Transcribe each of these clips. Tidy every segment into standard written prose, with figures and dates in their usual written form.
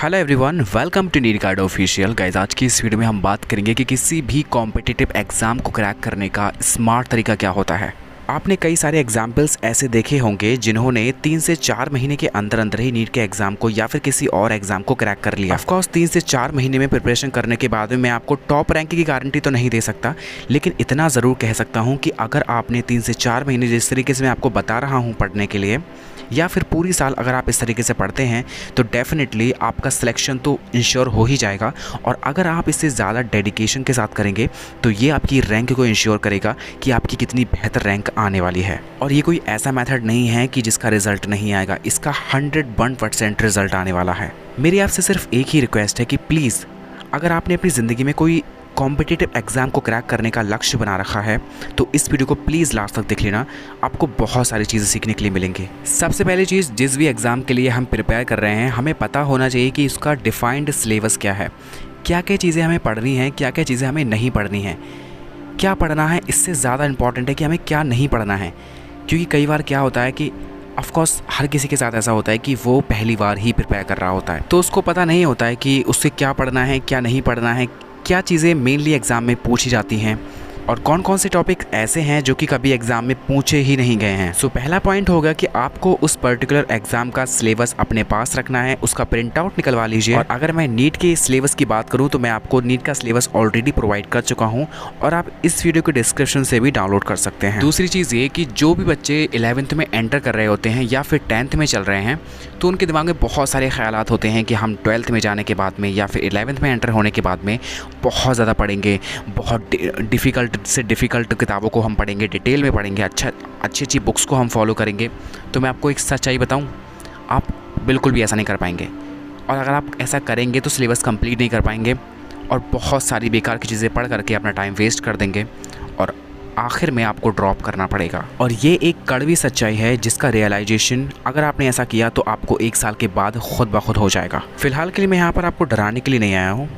Hello everyone, welcome to NEET guide official. Guys, आज की इस वीडियो में हम बात करेंगे कि किसी भी कॉम्पिटिटिव एग्ज़ाम को क्रैक करने का स्मार्ट तरीका क्या होता है। आपने कई सारे एग्जाम्पल्स ऐसे देखे होंगे जिन्होंने 3 से 4 महीने के अंदर अंदर ही नीट के एग्ज़ाम को या फिर किसी और एग्ज़ाम को क्रैक कर लिया। ऑफ कोर्स 3 से 4 महीने में प्रिपरेशन करने के बाद में मैं आपको टॉप रैंक की गारंटी तो नहीं दे सकता, लेकिन इतना ज़रूर कह सकता हूँ कि अगर आपने 3 से 4 महीने जिस तरीके से मैं आपको बता रहा हूँ पढ़ने के लिए, या फिर पूरी साल अगर आप इस तरीके से पढ़ते हैं तो डेफिनेटली आपका सिलेक्शन तो इंश्योर हो ही जाएगा। और अगर आप इससे ज़्यादा डेडिकेशन के साथ करेंगे तो ये आपकी रैंक को इंश्योर करेगा कि आपकी कितनी बेहतर रैंक आने वाली है। और ये कोई ऐसा मेथड नहीं है कि जिसका रिजल्ट नहीं आएगा, इसका 101% रिजल्ट आने वाला है। मेरी आपसे सिर्फ एक ही रिक्वेस्ट है कि प्लीज़ अगर आपने अपनी ज़िंदगी में कोई कॉम्पिटिटिव एग्ज़ाम को क्रैक करने का लक्ष्य बना रखा है तो इस वीडियो को प्लीज़ लास्ट तक देख लेना, आपको बहुत सारी चीज़ें सीखने के लिए मिलेंगी। सबसे पहली चीज़, जिस भी एग्ज़ाम के लिए हम प्रिपेयर कर रहे हैं हमें पता होना चाहिए कि उसका डिफाइंड सिलेबस क्या है, क्या क्या चीज़ें हमें पढ़नी हैं, क्या क्या चीज़ें हमें नहीं पढ़नी हैं। क्या पढ़ना है इससे ज़्यादा इंपॉर्टेंट है कि हमें क्या नहीं पढ़ना है, क्योंकि कई बार क्या होता है कि ऑफकोर्स हर किसी के साथ ऐसा होता है कि वो पहली बार ही प्रिपेयर कर रहा होता है तो उसको पता नहीं होता है कि उससे क्या पढ़ना है, क्या नहीं पढ़ना है, क्या चीज़ें मेनली एग्ज़ाम में पूछी जाती हैं और कौन कौन से टॉपिक ऐसे हैं जो कि कभी एग्ज़ाम में पूछे ही नहीं गए हैं। सो पहला पॉइंट होगा कि आपको उस पर्टिकुलर एग्ज़ाम का सिलेबस अपने पास रखना है, उसका प्रिंट आउट निकलवा लीजिए। और अगर मैं नीट के सिलेबस की बात करूं तो मैं आपको नीट का सिलेबस ऑलरेडी प्रोवाइड कर चुका हूं और आप इस वीडियो के डिस्क्रिप्शन से भी डाउनलोड कर सकते हैं। दूसरी चीज़ ये कि जो भी बच्चे 11th में एंटर कर रहे होते हैं या फिर 10th में चल रहे हैं तो उनके दिमाग में बहुत सारे ख्यालात होते हैं कि हम 12th में जाने के बाद में या फिर 11th में एंटर होने के बाद में बहुत ज़्यादा पढ़ेंगे, बहुत डिफ़िकल्ट से डिफ़िकल्ट किताबों को हम पढ़ेंगे, डिटेल में पढ़ेंगे, अच्छी बुक्स को हम फॉलो करेंगे। तो मैं आपको एक सच्चाई बताऊं, आप बिल्कुल भी ऐसा नहीं कर पाएंगे। और अगर आप ऐसा करेंगे तो सिलेबस कंप्लीट नहीं कर पाएंगे और बहुत सारी बेकार की चीज़ें पढ़ करके अपना टाइम वेस्ट कर देंगे और आखिर में आपको ड्रॉप करना पड़ेगा। और ये एक कड़वी सच्चाई है जिसका रियलाइजेशन अगर आपने ऐसा किया तो आपको 1 साल के बाद खुद ब खुद हो जाएगा। फिलहाल के लिए मैं यहाँ पर आपको डराने के लिए नहीं आया हूँ,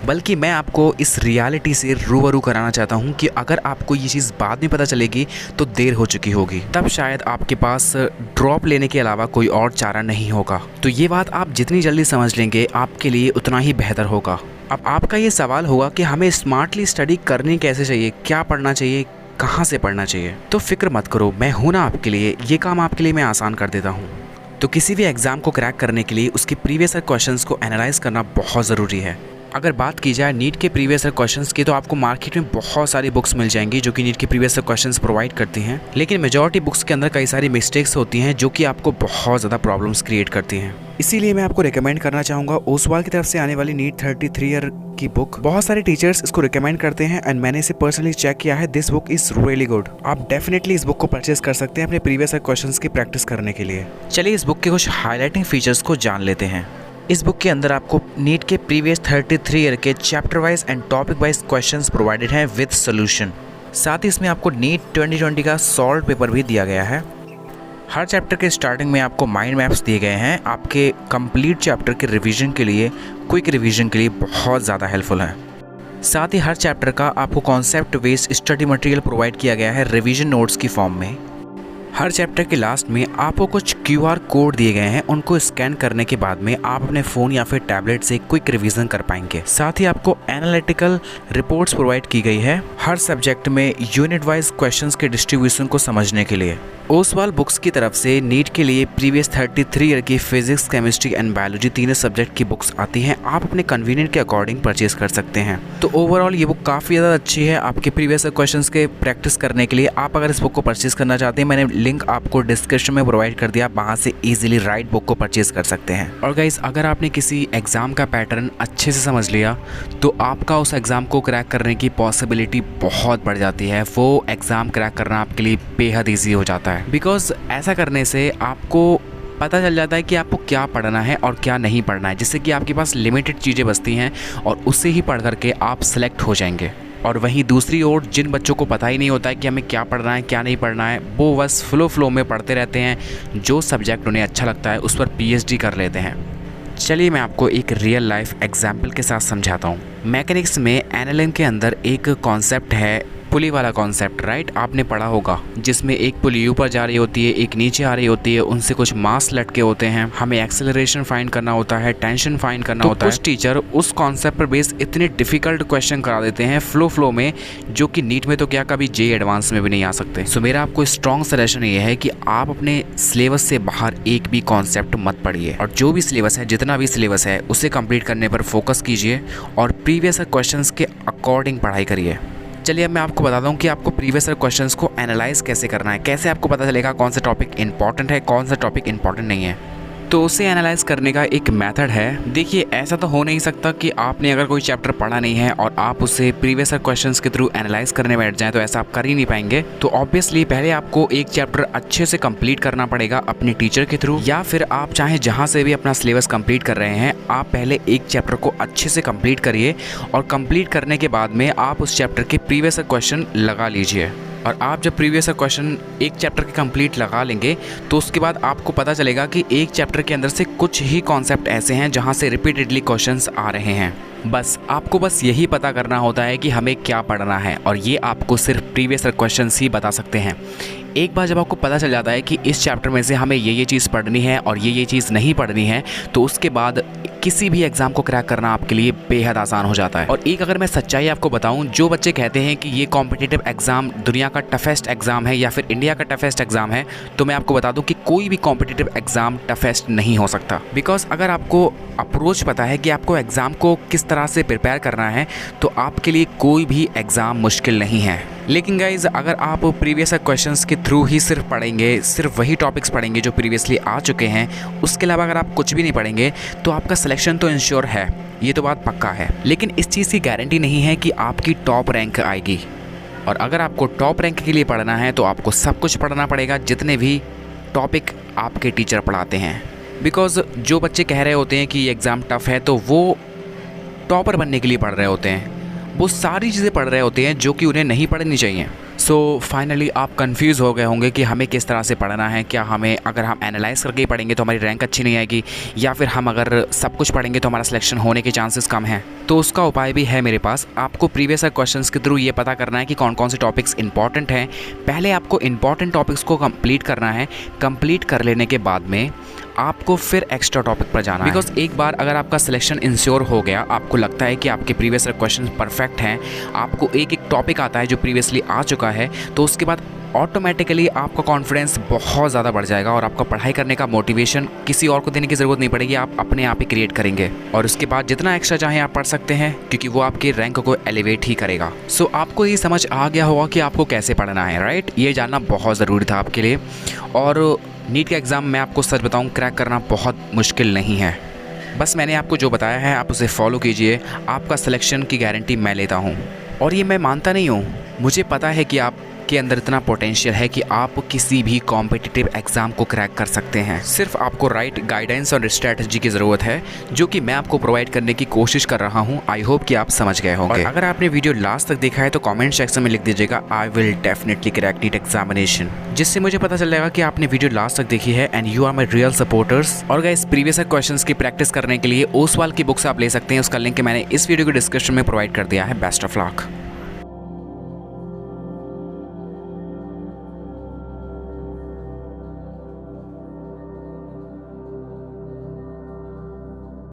बल्कि मैं आपको इस रियलिटी से रूबरू कराना चाहता हूँ कि अगर आपको ये चीज़ बाद में पता चलेगी तो देर हो चुकी होगी, तब शायद आपके पास ड्रॉप लेने के अलावा कोई और चारा नहीं होगा। तो ये बात आप जितनी जल्दी समझ लेंगे आपके लिए उतना ही बेहतर होगा। अब आपका ये सवाल होगा कि हमें स्मार्टली स्टडी करनी कैसे चाहिए, क्या पढ़ना चाहिए, कहाँ से पढ़ना चाहिए। तो फिक्र मत करो, मैं हूँ ना आपके लिए, ये काम आपके लिए मैं आसान कर देता हूँ। तो किसी भी एग्ज़ाम को क्रैक करने के लिए उसके प्रीवियस ईयर क्वेश्चंस को एनालाइज करना बहुत ज़रूरी है। अगर बात की जाए नीट के प्रीवियस ईयर क्वेश्चंस की तो आपको मार्केट में बहुत सारी बुक्स मिल जाएंगी जो कि नीट के प्रीवियस ईयर क्वेश्चंस प्रोवाइड करती हैं, लेकिन मेजॉरिटी बुक्स के अंदर कई सारी मिस्टेक्स होती हैं जो कि आपको बहुत ज़्यादा प्रॉब्लम्स क्रिएट करती हैं। इसीलिए मैं आपको रिकमेंड करना चाहूँगा ओसवाल की तरफ से आने वाली नीट 33 ईयर की बुक। बहुत सारे टीचर्स इसको रिकमेंड करते हैं एंड मैंने इसे पर्सनली चेक किया है। This book is really good. आप डेफिनेटली इस बुक को परचेज कर सकते हैं अपने प्रीवियस ईयर क्वेश्चंस की प्रैक्टिस करने के लिए। चलिए इस बुक के कुछ हाईलाइटिंग फीचर्स को जान लेते हैं। इस बुक के अंदर आपको नीट के प्रीवियस 33 ईयर के chapter wise and topic wise questions provided हैं विद सॉल्यूशन। साथ ही इसमें आपको नीट 2020 का सॉल्व पेपर भी दिया गया है। हर चैप्टर के स्टार्टिंग में आपको माइंड मैप्स दिए गए हैं, आपके कंप्लीट चैप्टर के रिवीजन के लिए, क्विक रिवीजन के लिए बहुत ज़्यादा हेल्पफुल है। साथ ही हर चैप्टर का आपको concept based study material provide किया गया है रिवीजन नोट्स की फॉर्म में। हर चैप्टर के लास्ट में आपको कुछ QR कोड दिए गए हैं, उनको स्कैन करने के बाद में आप अपने फ़ोन या फिर टैबलेट से क्विक रिवीजन कर पाएंगे। साथ ही आपको एनालिटिकल रिपोर्ट्स प्रोवाइड की गई है हर सब्जेक्ट में यूनिट वाइज क्वेश्चंस के डिस्ट्रीब्यूशन को समझने के लिए। ओसवाल बुक्स की तरफ से नीट के लिए प्रीवियस 33 ईयर की फिजिक्स, केमिस्ट्री एंड बायोलॉजी तीनों सब्जेक्ट की बुक्स आती हैं। आप अपने कन्वीनियंट के अकॉर्डिंग परचेज कर सकते हैं। तो ओवरऑल ये बुक काफ़ी ज़्यादा अच्छी है आपके प्रीवियस क्वेश्चंस के प्रैक्टिस करने के लिए। आप अगर इस बुक को परचेज करना चाहते हैं, मैंने लिंक आपको डिस्क्रिप्शन में प्रोवाइड कर दिया, वहाँ से ईजिली राइट बुक को परचेज कर सकते हैं। और गाइस, अगर आपने किसी एग्ज़ाम का पैटर्न अच्छे से समझ लिया तो आपका उस एग्ज़ाम को क्रैक करने की पॉसिबिलिटी बहुत बढ़ जाती है। वो एग्ज़ाम क्रैक करना आपके लिए बेहद ईजी हो जाता है, बिकॉज ऐसा करने से आपको पता चल जाता है कि आपको क्या पढ़ना है और क्या नहीं पढ़ना है, जिससे कि आपके पास लिमिटेड चीज़ें बचती हैं और उससे ही पढ़ करके आप सेलेक्ट हो जाएंगे। और वहीं दूसरी ओर जिन बच्चों को पता ही नहीं होता है कि हमें क्या पढ़ना है क्या नहीं पढ़ना है, वो बस फ्लो में पढ़ते रहते हैं, जो सब्जेक्ट उन्हें अच्छा लगता है उस पर PhD कर लेते हैं। चलिए मैं आपको एक रियल लाइफ एग्जाम्पल के साथ समझाता हूँ। मैकेनिक्स में एनालिसिस के अंदर एक कॉन्सेप्ट है पुली वाला कॉन्सेप्ट, राइट, आपने पढ़ा होगा, जिसमें एक पुली ऊपर जा रही होती है, एक नीचे आ रही होती है, उनसे कुछ मास लटके होते हैं, हमें एक्सेलरेशन फाइंड करना होता है, टेंशन फाइंड करना होता है। कुछ टीचर उस कॉन्सेप्ट पर बेस्ड इतने डिफिकल्ट क्वेश्चन करा देते हैं फ्लो में, जो कि नीट में तो क्या कभी जे एडवांस में भी नहीं आ सकते। सो मेरा आपको स्ट्रॉन्ग सजेशन ये है कि आप अपने सिलेबस से बाहर एक भी कॉन्सेप्ट मत पढ़िए, और जो भी सिलेबस है, जितना भी सिलेबस है, उसे कंप्लीट करने पर फोकस कीजिए और प्रीवियस क्वेश्चंस के अकॉर्डिंग पढ़ाई करिए। चलिए अब मैं आपको बताता हूँ कि आपको प्रीवियस क्वेश्चंस को एनालाइज कैसे करना है, कैसे आपको पता चलेगा कौन सा टॉपिक इंपॉर्टेंट है, कौन सा टॉपिक इंपॉर्टेंट नहीं है। तो उसे एनालाइज करने का एक मेथड है। देखिए, ऐसा तो हो नहीं सकता कि आपने अगर कोई चैप्टर पढ़ा नहीं है और आप उसे प्रीवियस क्वेश्चंस के थ्रू एनालाइज करने बैठ जाएं, तो ऐसा आप कर ही नहीं पाएंगे। तो ऑब्वियसली पहले आपको एक चैप्टर अच्छे से कंप्लीट करना पड़ेगा अपने टीचर के थ्रू, या फिर आप चाहे जहां से भी अपना सिलेबस कंप्लीट कर रहे हैं, आप पहले एक चैप्टर को अच्छे से कंप्लीट करिए और कंप्लीट करने के बाद में आप उस चैप्टर के प्रीवियस क्वेश्चन लगा लीजिए। और आप जब प्रीवियस क्वेश्चन एक चैप्टर के कंप्लीट लगा लेंगे, तो उसके बाद आपको पता चलेगा कि एक चैप्टर के अंदर से कुछ ही कॉन्सेप्ट ऐसे हैं जहां से रिपीटेडली क्वेश्चंस आ रहे हैं। बस आपको यही पता करना होता है कि हमें क्या पढ़ना है, और ये आपको सिर्फ प्रीवियस क्वेश्चंस ही बता सकते हैं। एक बार जब आपको पता चल जाता है कि इस चैप्टर में से हमें ये चीज़ पढ़नी है और ये चीज़ नहीं पढ़नी है, तो उसके बाद किसी भी एग्ज़ाम को क्रैक करना आपके लिए बेहद आसान हो जाता है। और एक अगर मैं सच्चाई आपको बताऊं, जो बच्चे कहते हैं कि ये कॉम्पिटिटिव एग्ज़ाम दुनिया का टफेस्ट एग्ज़ाम है या फिर इंडिया का टफेस्ट एग्ज़ाम है, तो मैं आपको बता दूं कि कोई भी कॉम्पिटिटिव एग्ज़ाम टफेस्ट नहीं हो सकता। बिकॉज अगर आपको अप्रोच पता है कि आपको एग्ज़ाम को किस तरह से प्रिपेयर करना है, तो आपके लिए कोई भी एग्ज़ाम मुश्किल नहीं है। लेकिन गाइज, अगर आप प्रीवियस क्वेश्चंस के थ्रू ही सिर्फ पढ़ेंगे, सिर्फ वही टॉपिक्स पढ़ेंगे जो प्रीवियसली आ चुके हैं, उसके अलावा अगर आप कुछ भी नहीं पढ़ेंगे, तो आपका सिलेक्शन तो इंश्योर है, ये तो बात पक्का है। लेकिन इस चीज़ की गारंटी नहीं है कि आपकी टॉप रैंक आएगी। और अगर आपको टॉप रैंक के लिए पढ़ना है, तो आपको सब कुछ पढ़ना पड़ेगा जितने भी टॉपिक आपके टीचर पढ़ाते हैं। बिकॉज जो बच्चे कह रहे होते हैं कि ये एग्ज़ाम टफ़ है, तो वो टॉपर बनने के लिए पढ़ रहे होते हैं, वो सारी चीज़ें पढ़ रहे होते हैं जो कि उन्हें नहीं पढ़नी चाहिए। सो फाइनली आप कंफ्यूज हो गए होंगे कि हमें किस तरह से पढ़ना है। क्या हमें, अगर हम एनालाइज करके ही पढ़ेंगे तो हमारी रैंक अच्छी नहीं आएगी, या फिर हम अगर सब कुछ पढ़ेंगे तो हमारा सिलेक्शन होने के चांसेस कम हैं। तो उसका उपाय भी है मेरे पास। आपको प्रीवियस क्वेश्चंस के थ्रू ये पता करना है कि कौन कौन से टॉपिक्स इंपॉर्टेंट हैं। पहले आपको इंपॉर्टेंट टॉपिक्स को कंप्लीट करना है। कंप्लीट कर लेने के बाद में आपको फिर एक्स्ट्रा टॉपिक पर जाना है। बिकॉज एक बार अगर आपका सिलेक्शन इंश्योर हो गया, आपको लगता है कि आपके प्रीवियस क्वेश्चन परफेक्ट हैं, आपको एक टॉपिक आता है जो प्रीवियसली आ चुका है, तो उसके बाद ऑटोमेटिकली आपका कॉन्फिडेंस बहुत ज़्यादा बढ़ जाएगा और आपका पढ़ाई करने का मोटिवेशन किसी और को देने की ज़रूरत नहीं पड़ेगी, आप अपने आप ही क्रिएट करेंगे। और उसके बाद जितना एक्स्ट्रा चाहें आप पढ़ सकते हैं, क्योंकि वो आपके रैंक को एलिवेट ही करेगा। सो आपको ये समझ आ गया होगा कि आपको कैसे पढ़ना है, राइट? ये जानना बहुत ज़रूरी था आपके लिए। और नीट का एग्ज़ाम, मैं आपको सच बताऊं, क्रैक करना बहुत मुश्किल नहीं है। बस मैंने आपको जो बताया है आप उसे फॉलो कीजिए, आपका सिलेक्शन की गारंटी मैं लेता हूं। और ये मैं मानता नहीं हूं, मुझे पता है कि आपके अंदर इतना पोटेंशियल है कि आप किसी भी कॉम्पिटिटिव एग्ज़ाम को क्रैक कर सकते हैं। सिर्फ आपको राइट गाइडेंस और स्ट्रेटजी की ज़रूरत है, जो कि मैं आपको प्रोवाइड करने की कोशिश कर रहा हूं। आई होप कि आप समझ गए होंगे। और अगर आपने वीडियो लास्ट तक देखा है तो कमेंट सेक्शन में लिख दीजिएगा, I will definitely crack NEET examination, जिससे मुझे पता चल जाएगा कि आपने वीडियो लास्ट तक देखी है and you are my real supporters. और गाइस, प्रीवियस क्वेश्चंस की प्रैक्टिस करने के लिए ओसवाल की बुक्स आप ले सकते हैं, उसका लिंक मैंने इस वीडियो के डिस्क्रिप्शन में प्रोवाइड कर दिया है। Best of luck.